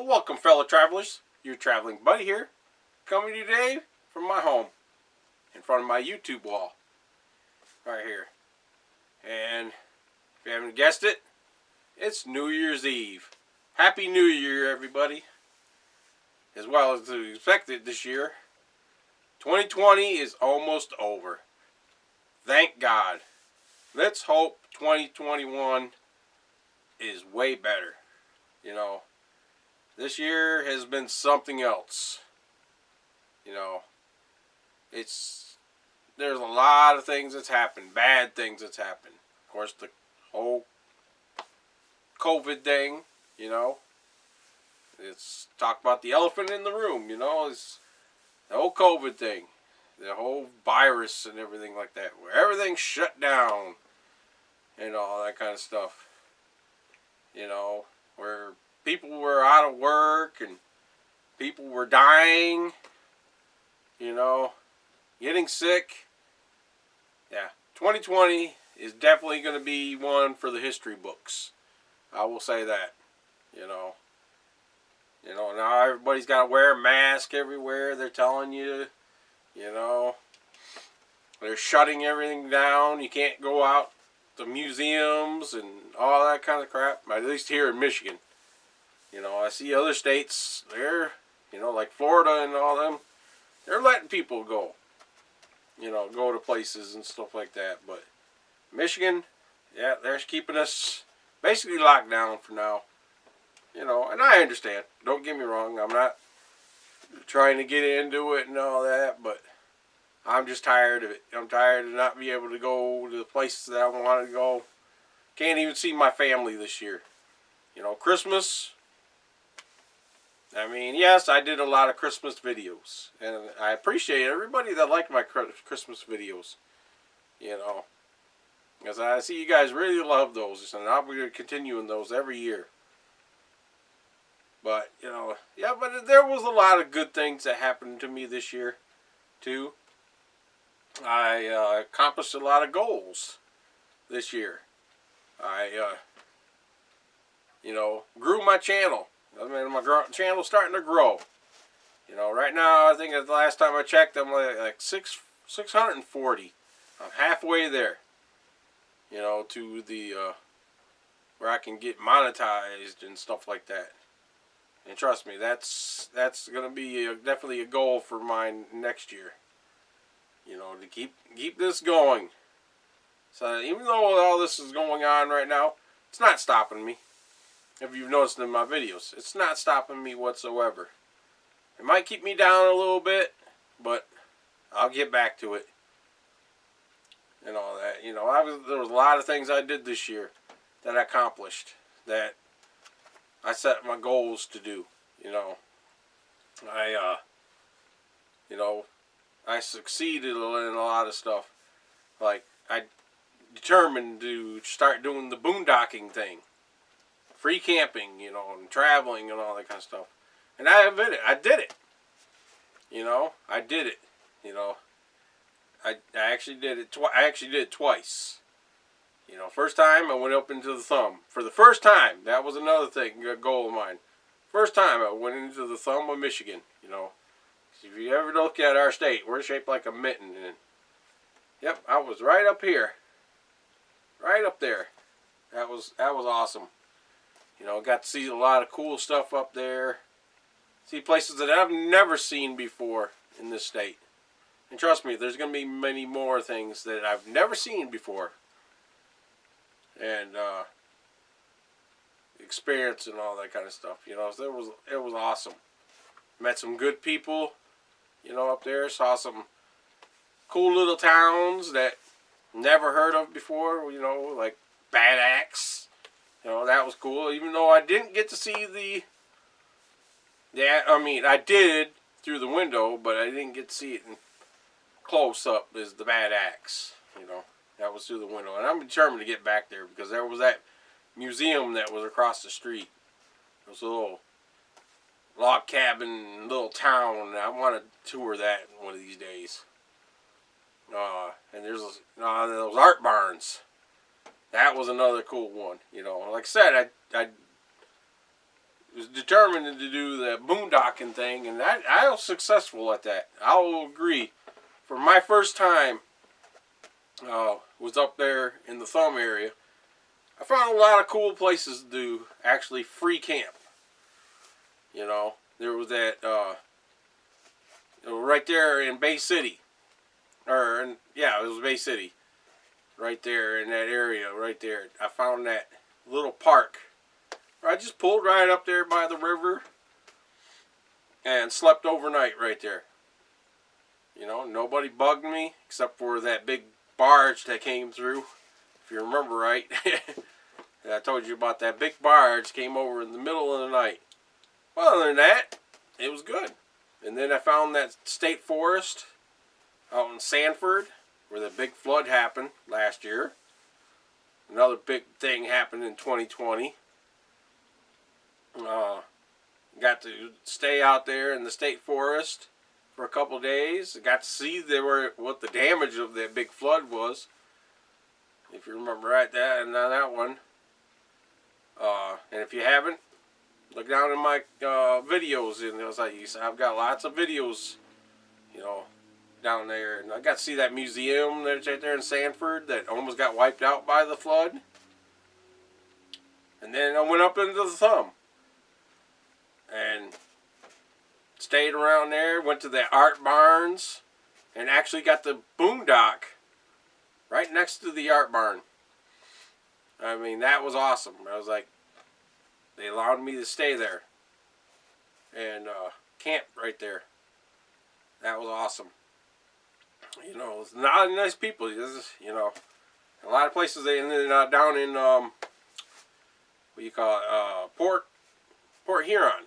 Well, welcome, fellow travelers. Your traveling buddy here, coming to you today from my home, in front of my YouTube wall, right here. And if you haven't guessed it, it's New Year's Eve. Happy New Year, everybody. As well as expected this year, 2020 is almost over. Thank God. Let's hope 2021 is way better. You know, this year has been something else. You know, there's a lot of things that's happened, bad things that's happened. Of course, the whole COVID thing, you know, it's talk about the elephant in the room, you know, it's the whole COVID thing, the whole virus and everything like that, where everything's shut down and all that kind of stuff. You know, where people were out of work and people were dying, you know, getting sick. Yeah, 2020 is definitely going to be one for the history books. I will say that, you know. You know, now everybody's got to wear a mask everywhere. They're telling you, you know, they're shutting everything down. You can't go out to museums and all that kind of crap, at least here in Michigan. You know, I see other states, they're, you know, like Florida and all them, they're letting people go. You know, go to places and stuff like that. But Michigan, yeah, they're keeping us basically locked down for now. You know, and I understand. Don't get me wrong. I'm not trying to get into it and all that, but I'm just tired of it. I'm tired of not being able to go to the places that I want to go. Can't even see my family this year. You know, Christmas. I mean, yes, I did a lot of Christmas videos, and I appreciate everybody that liked my Christmas videos. You know, because I see you guys really love those, and I'll be continuing those every year. But, you know, yeah, but there was a lot of good things that happened to me this year, too. I accomplished a lot of goals this year. I, you know, grew my channel. I mean, my channel's starting to grow. You know, right now, I think the last time I checked, I'm like 640. I'm halfway there. You know, to the, where I can get monetized and stuff like that. And trust me, that's going to be definitely a goal for mine next year. You know, to keep this going. So even though all this is going on right now, it's not stopping me. If you've noticed in my videos, it's not stopping me whatsoever. It might keep me down a little bit, but I'll get back to it. And all that. You know, there was a lot of things I did this year that I accomplished, that I set my goals to do. You know, you know, I succeeded in a lot of stuff. Like, I determined to start doing the boondocking thing. Free camping, you know, and traveling and all that kind of stuff. And I admit it. I did it. You know, I did it. You know, I actually did it. I actually did it twice. You know, first time I went up into the thumb. For the first time, that was another thing, a goal of mine. First time I went into the thumb of Michigan. You know, if you ever look at our state, we're shaped like a mitten. And yep, I was right up here, right up there. That was awesome. You know, got to see a lot of cool stuff up there. See places that I've never seen before in this state. And trust me, there's going to be many more things that I've never seen before. And experience and all that kind of stuff. You know, so it was awesome. Met some good people, you know, up there. Saw some cool little towns that never heard of before, you know, like Bad Axe. You know, that was cool. Even though I didn't get to see I mean, I did through the window, but I didn't get to see it in close up as the Bad Axe. You know, that was through the window. And I'm determined to get back there because there was that museum that was across the street. It was a little log cabin, little town. I want to tour that one of these days. And there's those art barns. That was another cool one. You know, like I said, I was determined to do the boondocking thing, and I was successful at that. I will agree. For my first time, was up there in the Thumb area. I found a lot of cool places to do actually free camp. You know, there was that right there in Bay City, it was Bay City, right there in that area, right there. I found that little park. I just pulled right up there by the river and slept overnight right there. You know, nobody bugged me except for that big barge that came through. If you remember right, I told you about that big barge came over in the middle of the night. Well, other than that, it was good. And then I found that state forest out in Sanford where the big flood happened last year. Another big thing happened in 2020. Got to stay out there in the state forest for a couple days. I got to see what the damage of that big flood was. If you remember right, that one. And if you haven't, look down in my videos. And I've got lots of videos, you know, down there. And I got to see that museum that's right there in Sanford that almost got wiped out by the flood. And then I went up into the Thumb and stayed around there. Went to the art barns and actually got the boondock right next to the art barn. I mean, that was awesome. I was like, they allowed me to stay there and camp right there. That was awesome. You know, it's not nice people. You know, a lot of places they ended down in what do you call it? Port Huron.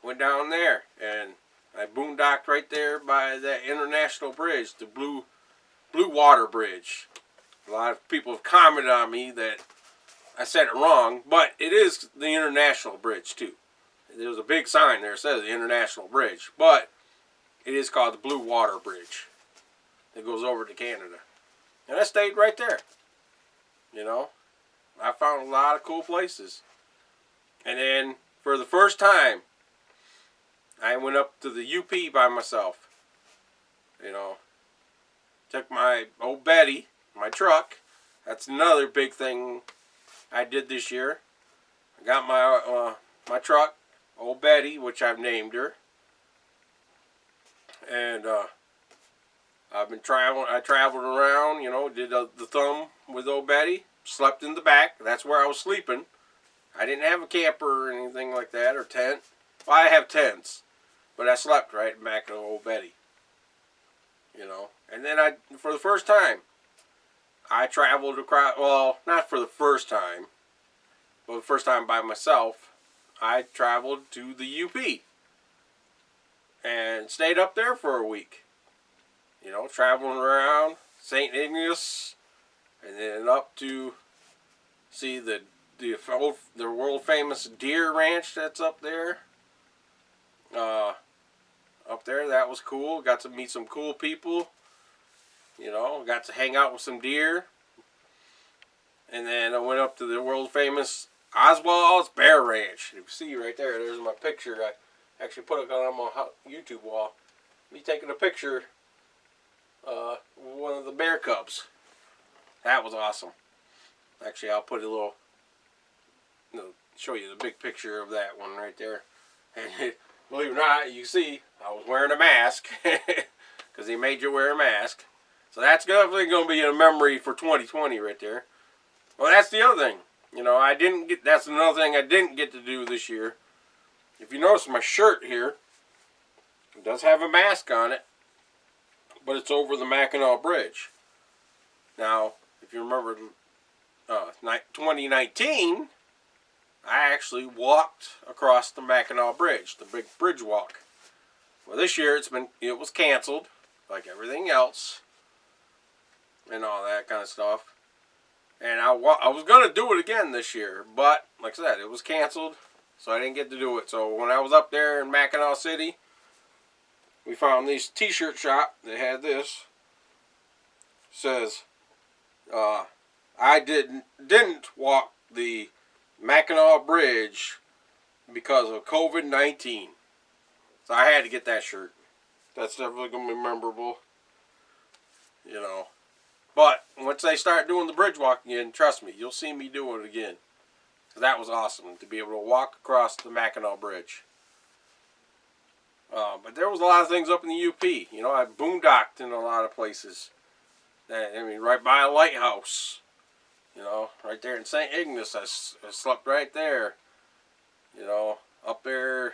Went down there and I boondocked right there by that international bridge, the Blue Water Bridge. A lot of people have commented on me that I said it wrong, but it is the international bridge too. There's a big sign there that says the international bridge, but it is called the Blue Water Bridge. It goes over to Canada. And I stayed right there. You know, I found a lot of cool places. And then for the first time, I went up to the UP by myself. You know, took my old Betty, my truck. That's another big thing I did this year. I got my truck, old Betty, which I've named her. And I've been traveling. I traveled around, you know, did the Thumb with old Betty. Slept in the back. That's where I was sleeping. I didn't have a camper or anything like that, or tent. Well, I have tents, but I slept right in the back of old Betty. You know, and then for the first time, I traveled across. Well, not for the first time, but the first time by myself. I traveled to the UP and stayed up there for a week. You know, traveling around St. Ignace, and then up to see the world famous deer ranch that's up there. Up there, that was cool. Got to meet some cool people. You know, got to hang out with some deer. And then I went up to the world famous Oswald's Bear Ranch. You can see right there, there's my picture. I actually put it on my YouTube wall. Me taking a picture one of the bear cubs. That was awesome. Actually, I'll put a little, show you the big picture of that one right there. And believe it or not, you see, I was wearing a mask because he made you wear a mask. So that's definitely going to be a memory for 2020 right there. Well, that's the other thing. You know, that's another thing I didn't get to do this year. If you notice my shirt here, it does have a mask on it, but it's over the Mackinac Bridge. Now, if you remember 2019, I actually walked across the Mackinac Bridge, the big bridge walk. Well, this year it was canceled, like everything else, and all that kind of stuff. And I was going to do it again this year, but like I said, it was canceled, so I didn't get to do it. So when I was up there in Mackinac City, we found this t-shirt shop that had this. Says, I didn't walk the Mackinac Bridge because of COVID-19. So I had to get that shirt. That's definitely going to be memorable. You know. But once they start doing the bridge walk again, trust me, you'll see me do it again. Because that was awesome to be able to walk across the Mackinac Bridge. But there was a lot of things up in the UP. You know, I boondocked in a lot of places. I mean, right by a lighthouse. You know, right there in St. Ignace, I slept right there. You know, up there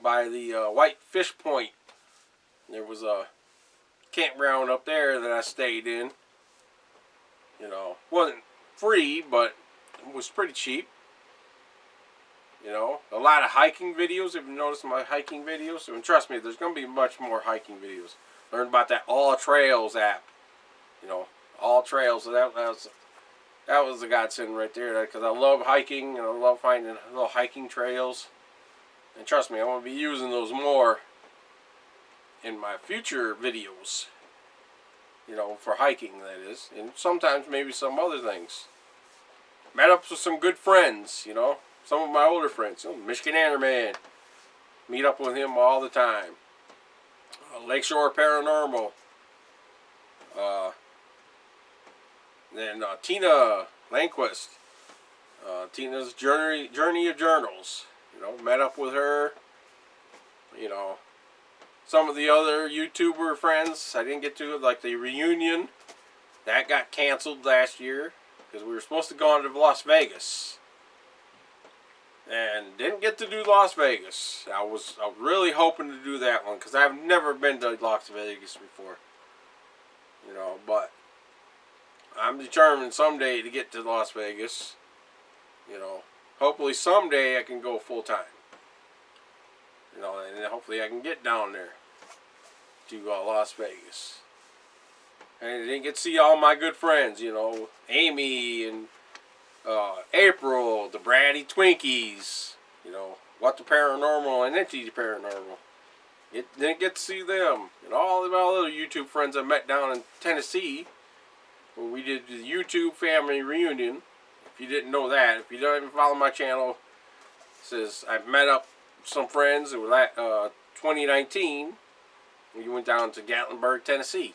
by the White Fish Point. There was a campground up there that I stayed in. You know, wasn't free, but it was pretty cheap. You know, a lot of hiking videos. If you notice my hiking videos, and trust me, there's going to be much more hiking videos. Learn about that All Trails app. You know, All Trails. So that was a godsend right there. Because I love hiking and I love finding little hiking trails. And trust me, I want to be using those more in my future videos. You know, for hiking, that is. And sometimes maybe some other things. Met up with some good friends, you know. Some of my older friends. Michigan Airman. Meet up with him all the time. Lakeshore Paranormal. Then Tina Landquist. Tina's Journey of Journals. You know, met up with her. You know, some of the other YouTuber friends I didn't get to, like the reunion. That got canceled last year because we were supposed to go on to Las Vegas. And didn't get to do Las Vegas. I was really hoping to do that one because I've never been to Las Vegas before. You know, but I'm determined someday to get to Las Vegas. You know, hopefully someday I can go full time. You know, and hopefully I can get down there to Las Vegas. And I didn't get to see all my good friends, you know, Amy and April, the Bratty Twinkies, you know, What the Paranormal and Entity Paranormal. Didn't get to see them. And all of my other YouTube friends I met down in Tennessee when we did the YouTube family reunion. If you didn't know that, if you don't even follow my channel, it says I met up some friends. It was 2019. We went down to Gatlinburg, Tennessee.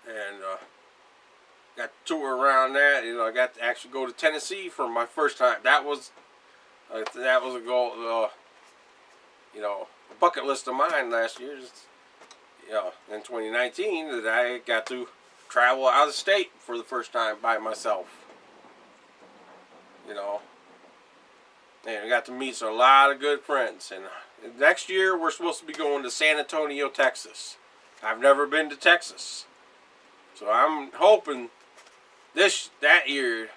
And got to tour around that. You know, I got to actually go to Tennessee for my first time. That was a goal, you know, a bucket list of mine last year. You know, in 2019, that I got to travel out of state for the first time by myself. You know, and I got to meet a lot of good friends. And next year we're supposed to be going to San Antonio, Texas. I've never been to Texas, so I'm hoping that year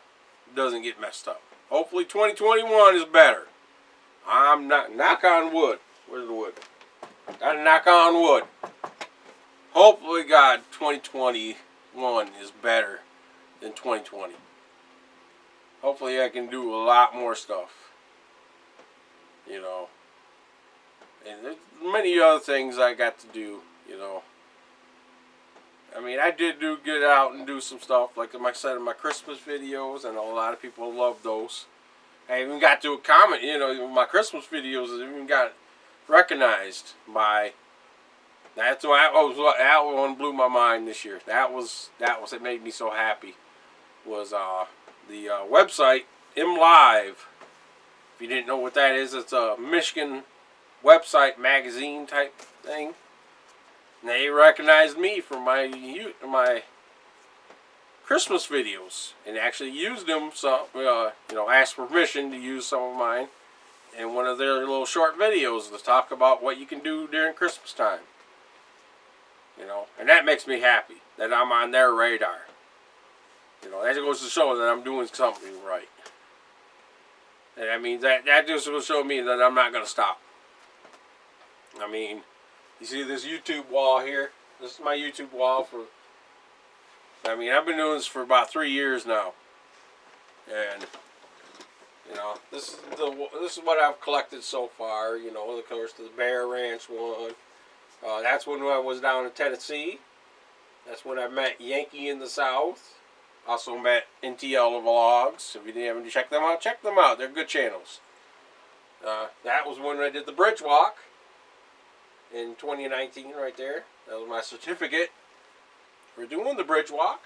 doesn't get messed up. Hopefully 2021 is better. I'm not, knock on wood. Where's the wood? Gotta knock on wood. Hopefully, God, 2021 is better than 2020. Hopefully I can do a lot more stuff. You know. And there's many other things I got to do, you know. I mean, I did get out and do some stuff, like I said in my Christmas videos, and a lot of people love those. I even got to a comment, you know, my Christmas videos even got recognized by. That one blew my mind this year. That was it made me so happy. Was the website MLive. If you didn't know what that is, it's a Michigan website magazine type thing. And they recognized me for my Christmas videos and actually used them. So you know, asked permission to use some of mine in one of their little short videos to talk about what you can do during Christmas time. You know, and that makes me happy that I'm on their radar. You know, that goes to show that I'm doing something right. And I mean, that just will show me that I'm not going to stop. I mean, you see this YouTube wall here? This is my YouTube wall for, I mean, I've been doing this for about 3 years now. And, you know, this is what I've collected so far. You know, of course, the Bear Ranch one. That's when I was down in Tennessee. That's when I met Yankee in the South. Also met NTL Vlogs. If you didn't check them out, check them out. They're good channels. That was when I did the bridge walk in 2019 right there. That was my certificate for doing the bridge walk.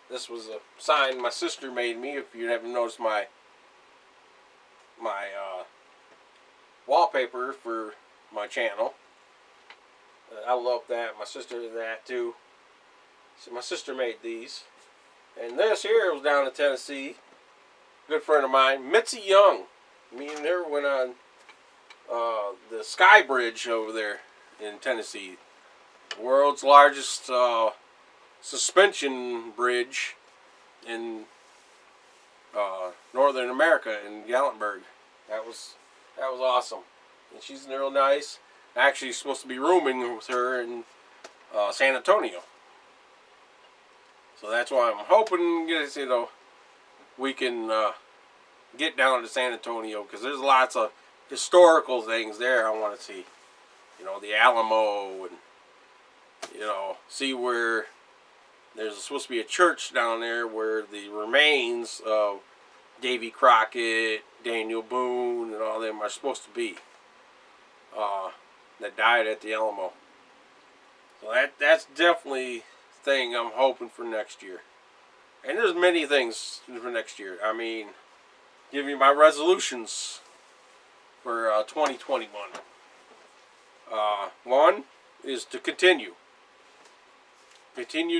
This was a sign my sister made me. If you haven't noticed my wallpaper for my channel, I love that. My sister did that too. So my sister made these. And this here was down in Tennessee. Good friend of mine, Mitzi Young. Me and her went on the Sky Bridge over there in Tennessee. World's largest suspension bridge in Northern America, in Gatlinburg. That was awesome. And she's real nice. Actually, supposed to be rooming with her in San Antonio. So that's why I'm hoping, we can get down to San Antonio, because there's lots of historical things there I want to see. The Alamo, and see where there's supposed to be a church down there where the remains of Davy Crockett, Daniel Boone, and all them are supposed to be, that died at the Alamo. So that's definitely a thing I'm hoping for next year. And there's many things for next year. I mean, give me my resolutions for 2021. One is to continue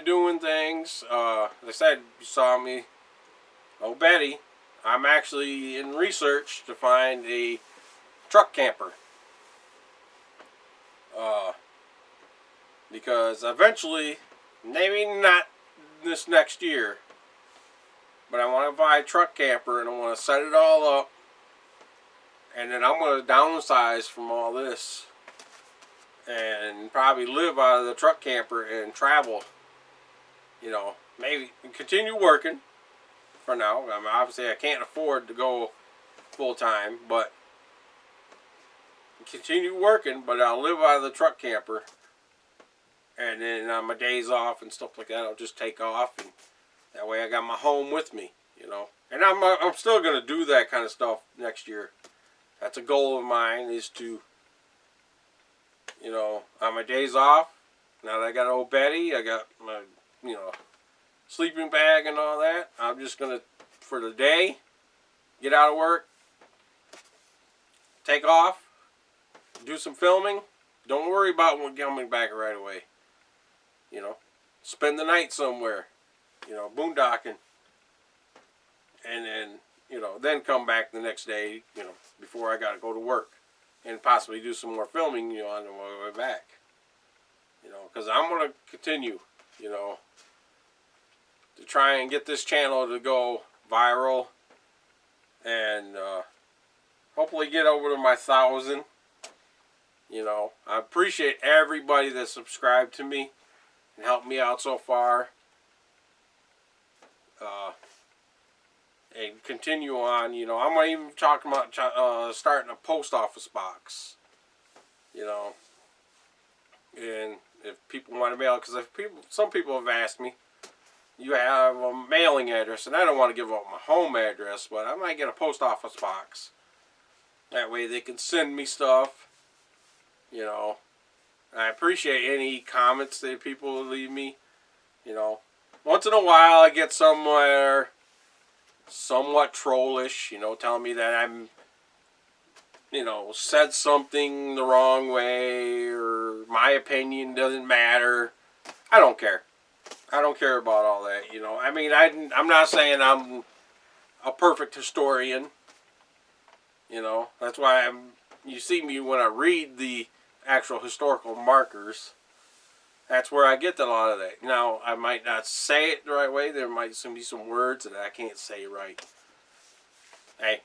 doing things. As I said, you saw me. Oh, Betty, I'm actually in research to find a truck camper. Because eventually, maybe not this next year, but I want to buy a truck camper and I want to set it all up. And then I'm going to downsize from all this and probably live out of the truck camper and travel. Maybe continue working for now. I mean, obviously I can't afford to go full time, but continue working, but I'll live out of the truck camper. And then on my days off and stuff like that, I'll just take off, and that way I got my home with me, And I'm still going to do that kind of stuff next year. That's a goal of mine, is to, on my days off, now that I got old Betty, I got my, sleeping bag and all that, I'm just going to, for the day, get out of work, take off, do some filming. Don't worry about coming back right away. Spend the night somewhere, boondocking. And then, then come back the next day, before I got to go to work. And possibly do some more filming, on the way back. Because I'm going to continue, to try and get this channel to go viral. And hopefully get over to my 1,000. I appreciate everybody that subscribed to me and helped me out so far. And continue on, I'm not even talking about starting a post office box, and if people want to mail, because some people have asked me, you have a mailing address, and I don't want to give out my home address, but I might get a post office box. That way they can send me stuff, I appreciate any comments that people leave me, Once in a while I get somewhere somewhat trollish, telling me that I'm, said something the wrong way, or my opinion doesn't matter. I don't care. I don't care about all that, I mean, I'm not saying I'm a perfect historian, That's why you see me when I read the actual historical markers. That's where I get a lot of that. Now, I might not say it the right way. There might be some words that I can't say right. Hey,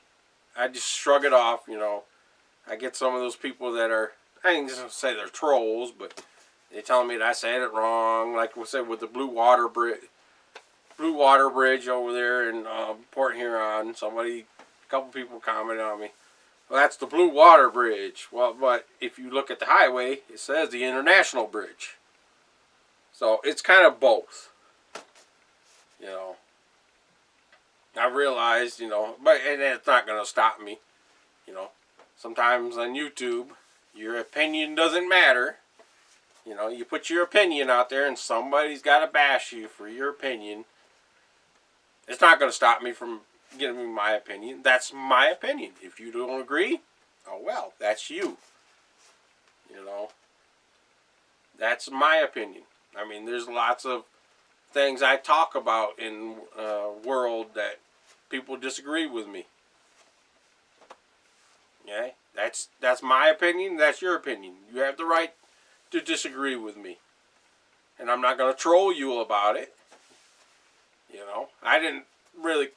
I just shrug it off, I get some of those people that are, I ain't just say they're trolls, but they tell me that I said it wrong. Like we said with the Blue Water Bridge over there in Port Huron. A couple people commented on me. Well, that's the Blue Water Bridge. Well, but if you look at the highway, it says the International Bridge. So it's kind of both, I realized, but and it's not going to stop me You know, sometimes on YouTube, your opinion doesn't matter. You know, you put your opinion out there and somebody's got to bash you for your opinion. It's not going to stop me from giving my opinion. That's my opinion. If you don't agree, oh well, that's you. You know, that's my opinion. I mean, there's lots of things I talk about in world that people disagree with me. Okay? That's my opinion. That's your opinion. You have the right to disagree with me. And I'm not going to troll you about it. You know, I didn't really,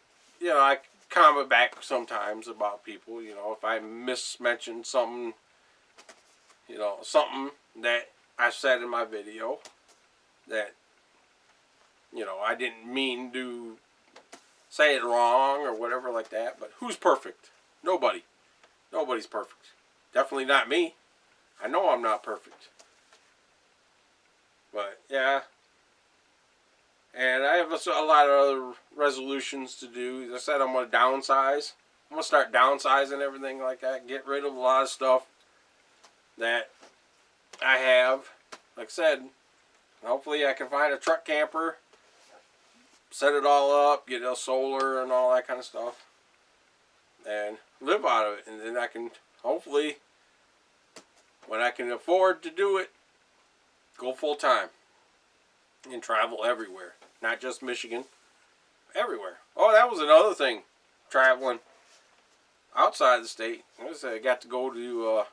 I comment back sometimes about people, if I mismentioned something, something that I said in my video that, I didn't mean to say it wrong or whatever like that. But who's perfect? Nobody. Nobody's perfect. Definitely not me. I know I'm not perfect. But, yeah. And I have a lot of other resolutions to do. As I said, I'm going to downsize. I'm going to start downsizing everything like that. Get rid of a lot of stuff that I have. Like I said, hopefully I can find a truck camper. Set it all up. Get a solar and all that kind of stuff. And live out of it. And then I can, hopefully, when I can afford to do it, go full time. And travel everywhere. Not just Michigan. Everywhere. Oh, that was another thing. Traveling outside the state. I got to go to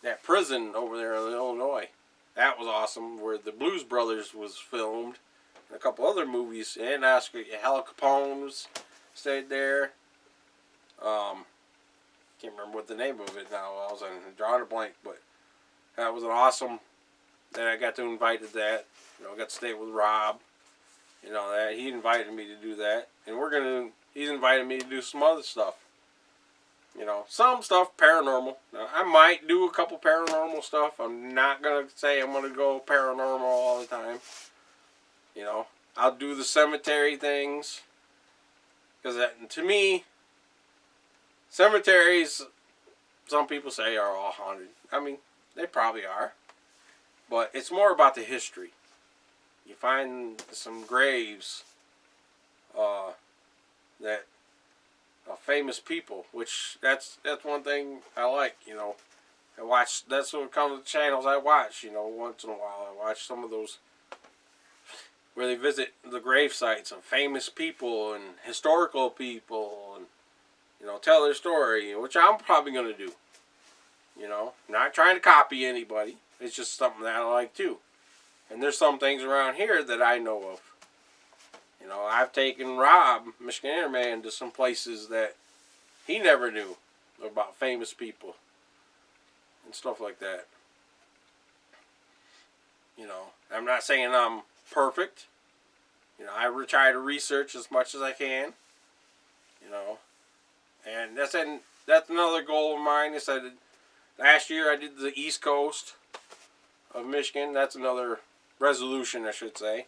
that prison over there in Illinois. That was awesome. Where the Blues Brothers was filmed. And a couple other movies. And Oscar Al Capone stayed there. Can't remember what the name of it now. I was drawing a blank. But that was an awesome. Then I got to invite to that. I got to stay with Rob. That he invited me to do that. And he's invited me to do some other stuff. Some stuff paranormal. Now, I might do a couple paranormal stuff. I'm not going to say I'm going to go paranormal all the time. I'll do the cemetery things. Because to me, cemeteries, some people say are all haunted. I mean, they probably are. But it's more about the history. You find some graves that of famous people, which that's one thing I like. I watch. That's what kind of channels I watch. Once in a while I watch some of those where they visit the grave sites of famous people and historical people, and tell their story, which I'm probably going to do. Not trying to copy anybody. It's just something that I like too. And there's some things around here that I know of. I've taken Rob, Michigan Airman, to some places that he never knew about famous people and stuff like that. I'm not saying I'm perfect. I try to research as much as I can. And that's another goal of mine. Is that last year I did the East Coast of Michigan. That's another resolution, I should say.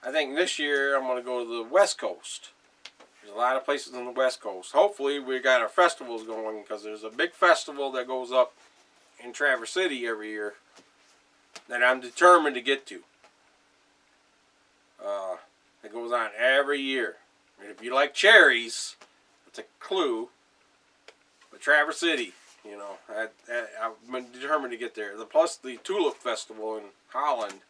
I think this year I'm going to go to the West Coast. There's a lot of places on the West Coast. Hopefully we got our festivals going, because there's a big festival that goes up in Traverse City every year that I'm determined to get to. It goes on every year. And if you like cherries, it's a clue. But Traverse City, I've been determined to get there. Plus the Tulip Festival in Holland.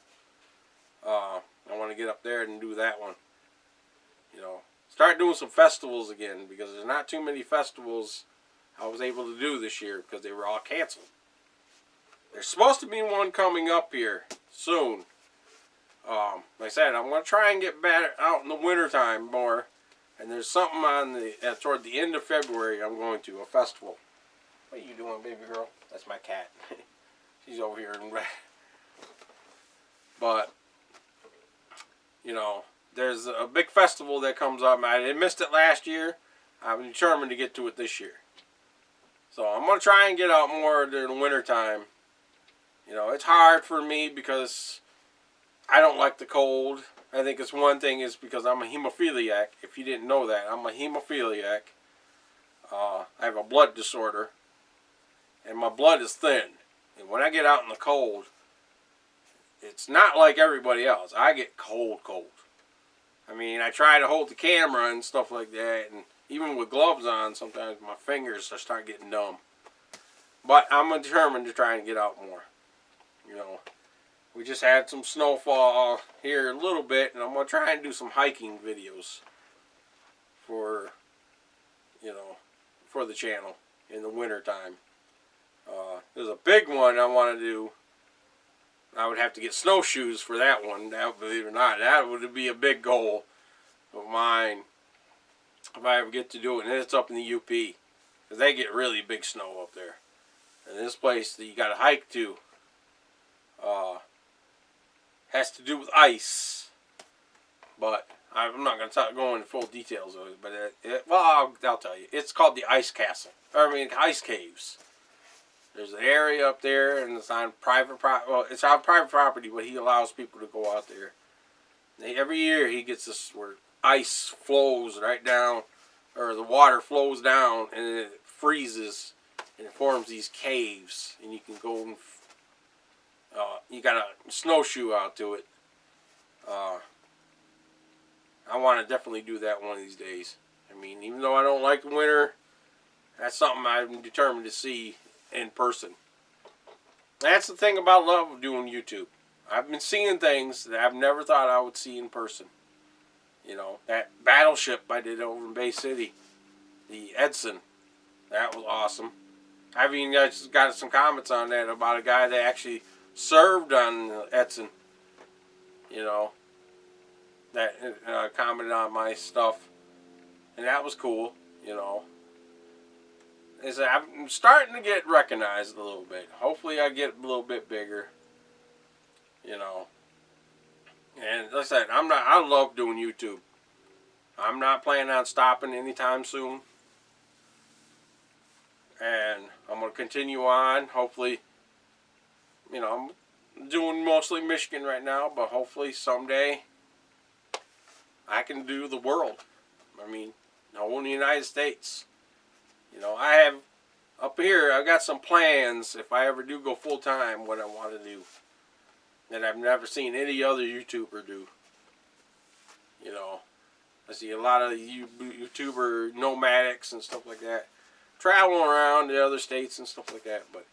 I want to get up there and do that one. Start doing some festivals again, because there's not too many festivals I was able to do this year because they were all canceled. There's supposed to be one coming up here soon. Like I said, I'm going to try and get better out in the wintertime more. And there's something on toward the end of February I'm going to, a festival. What are you doing, baby girl? That's my cat. She's over here. But, there's a big festival that comes up. I missed it last year. I'm determined to get to it this year. So I'm going to try and get out more during the wintertime. It's hard for me because I don't like the cold. I think it's one thing is because I'm a hemophiliac. If you didn't know that, I'm a hemophiliac. I have a blood disorder, and my blood is thin. And when I get out in the cold, it's not like everybody else. I get cold. I mean, I try to hold the camera and stuff like that, and even with gloves on, sometimes my fingers start getting numb. But I'm determined to try and get out more. You know, we just had some snowfall here a little bit, and I'm going to try and do some hiking videos for, you know, for the channel in the winter time. There's a big one I want to do. I would have to get snowshoes for that one. That, believe it or not, that would be a big goal of mine if I ever get to do it. And it's up in the UP, because they get really big snow up there. And this place that you got to hike to has to do with ice. But I'm not going to go into full details of it. But I'll tell you. It's called the Ice Castle. Ice Caves. There's an area up there, and it's on private property. Well, it's on private property, but he allows people to go out there. Every year he gets this where ice flows right down, or the water flows down, and then it freezes, and it forms these caves, and you can go and you got a snowshoe out to it. I want to definitely do that one of these days. I mean, even though I don't like the winter, that's something I'm determined to see in person. That's the thing about love of doing YouTube. I've been seeing things that I've never thought I would see in person. You know, that battleship I did over in Bay City, the Edson, that was awesome. I've even just got some comments on that about a guy that actually served on Edson. You know, that commented on my stuff, and that was cool. You know. I'm starting to get recognized a little bit. Hopefully I get a little bit bigger. You know. And like I said, I love doing YouTube. I'm not planning on stopping anytime soon. And I'm going to continue on. Hopefully, you know, I'm doing mostly Michigan right now, but hopefully someday I can do the world. I mean, the whole United States. You know, I have, up here, I've got some plans, if I ever do go full-time, what I want to do, that I've never seen any other YouTuber do. You know, I see a lot of YouTuber nomadics and stuff like that, traveling around the other states and stuff like that, but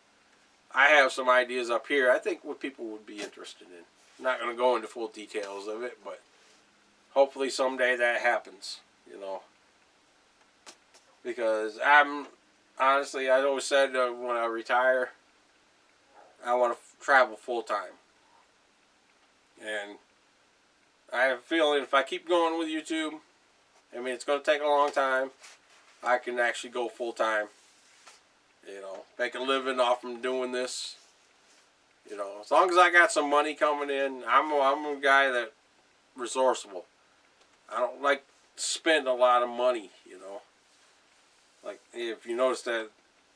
I have some ideas up here I think what people would be interested in. I'm not going to go into full details of it, but hopefully someday that happens, you know. Because honestly, I always said when I retire, I want to travel full time. And I have a feeling if I keep going with YouTube, I mean, it's going to take a long time, I can actually go full time. You know, make a living off from doing this. You know, as long as I got some money coming in, I'm a guy that resourceful. I don't like to spend a lot of money, you know. Like, if you notice that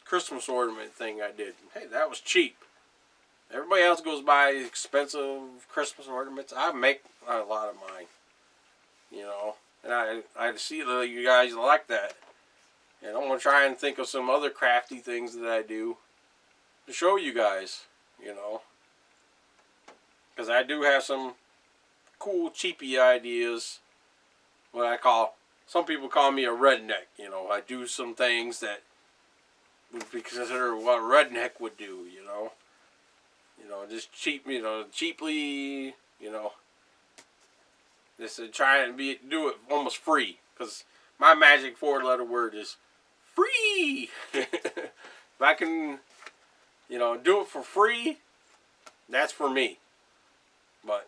Christmas ornament thing I did, hey, that was cheap. Everybody else goes buy expensive Christmas ornaments. I make a lot of mine, you know. And I see that you guys like that. And I'm going to try and think of some other crafty things that I do to show you guys, you know. Because I do have some cool, cheapy ideas. What I call, some people call me a redneck, you know. I do some things that would be considered what a redneck would do, you know. You know, just cheaply, you know. Just try and do it almost free. Because my magic 4-letter word is free. If I can, you know, do it for free, that's for me. But,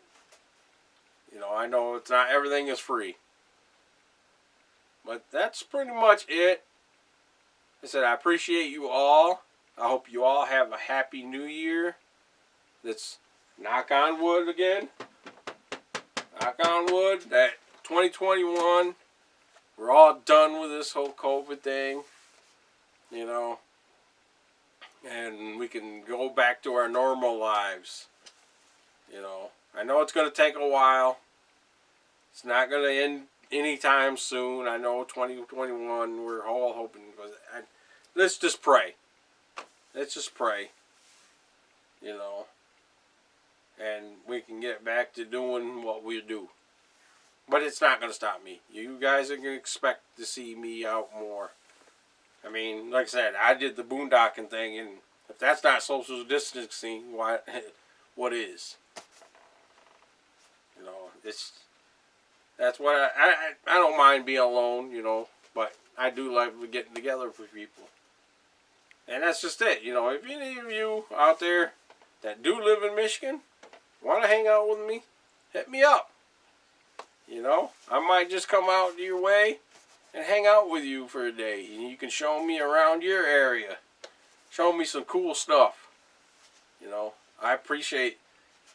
you know, I know it's not everything is free. But that's pretty much it. I said I appreciate you all. I hope you all have a happy new year. Let's knock on wood again. Knock on wood that 2021, we're all done with this whole COVID thing. You know. And we can go back to our normal lives. You know. I know it's going to take a while. It's not going to end anytime soon. I know 2021, we're all hoping. Let's just pray. Let's just pray. You know. And we can get back to doing what we do. But it's not going to stop me. You guys are going to expect to see me out more. I mean, like I said, I did the boondocking thing, and if that's not social distancing, what is? You know, that's what I don't mind being alone, you know, but I do like getting together with people. And that's just it, you know. If any of you out there that do live in Michigan want to hang out with me, hit me up. You know, I might just come out your way and hang out with you for a day. And you can show me around your area. Show me some cool stuff. You know, I appreciate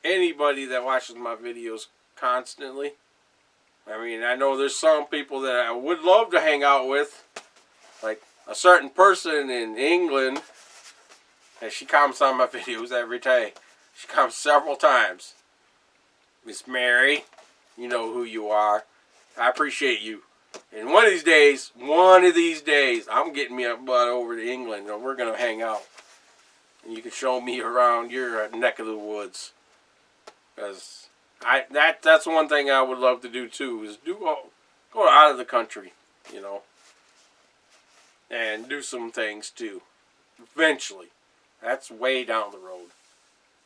anybody that watches my videos constantly. I mean, I know there's some people that I would love to hang out with. Like a certain person in England. And she comments on my videos every day. She comes several times. Miss Mary, you know who you are. I appreciate you. And one of these days, I'm getting me a butt over to England, and we're gonna hang out. And you can show me around your neck of the woods. Because that's one thing I would love to do too, is go out of the country, you know, and do some things too. Eventually, that's way down the road.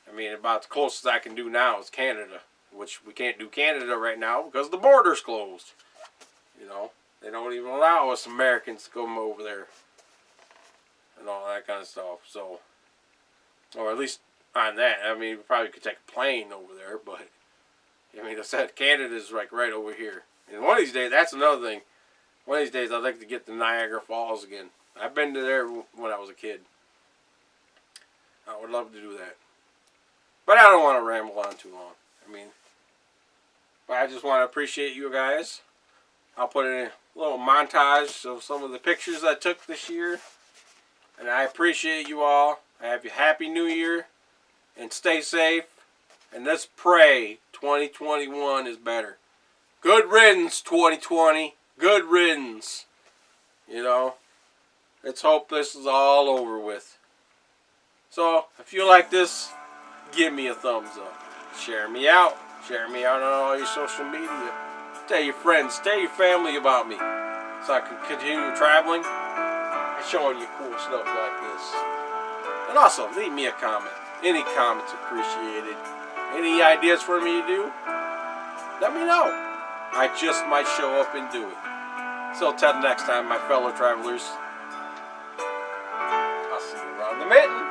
I mean, about the closest I can do now is Canada, which we can't do Canada right now because the border's closed. You know, they don't even allow us Americans to come over there and all that kind of stuff. So, or at least on that. I mean, we probably could take a plane over there, but I mean, I said Canada's like right over here. And one of these days, that's another thing. One of these days, I'd like to get to Niagara Falls again. I've been to there when I was a kid. I would love to do that. But I don't want to ramble on too long. I mean, but I just want to appreciate you guys. I'll put in a little montage of some of the pictures I took this year. And I appreciate you all. I have you Happy New Year. And stay safe. And let's pray 2021 is better. Good riddance, 2020. Good riddance. You know, let's hope this is all over with. So, if you like this, give me a thumbs up. Share me out. Share me out on all your social media. Tell your friends, tell your family about me, so I can continue traveling and showing you cool stuff like this. And also, leave me a comment. Any comments appreciated. Any ideas for me to do? Let me know. I just might show up and do it. So till next time, my fellow travelers, I'll see you around the mitten.